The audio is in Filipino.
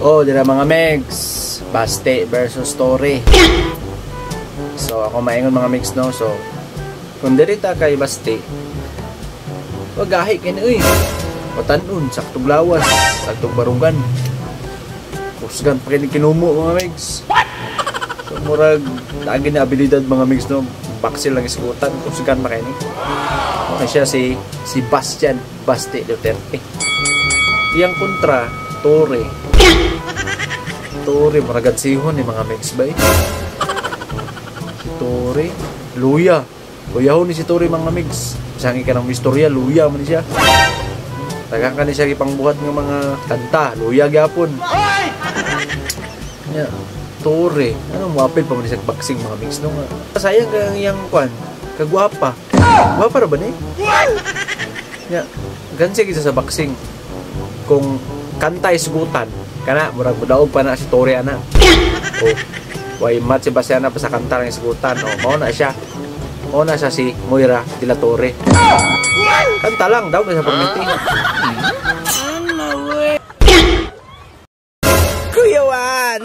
Oh, dira mga Megs, Baste versus Torre. So ako maingon mga Megs no. So kung dirita kay Baste, wagahi kini uy. Patanon saktong lawas, saktong barugan. Kusgan pa kini kinumo mga Megs. So murag lagi na abilidad mga Megs no. Baksil lang isgutan, kusgan pa kini. Okay siya si Bastian Baste Duterte. Iyang kontra Torre. Torre, maragad sihon ni mga Megs ba eh. Si Torre, luya. Luya ho ni si Torre mga Megs. Sangi ka ng istorya, luya man siya. Tagang ka ni siya ipangbuhat ng mga kanta, luya gyapon. Yeah. Torre, ano mo apel pa man siya boxing mga Megs no nga. Sayang kang iyang kwan, kagwapa. Gwapa ra ba ni? Yeah. Gansi kita sa boxing. Kung kanta isgutan, kana murag mudaog pa na si Torre ana. Oh, way mat si Bastiana pa sa kanta ng isgutan. Oh, mao na siya. Mao na siya si Moira de la Torre. Kanta lang daw sa perminti. Kuya Juan.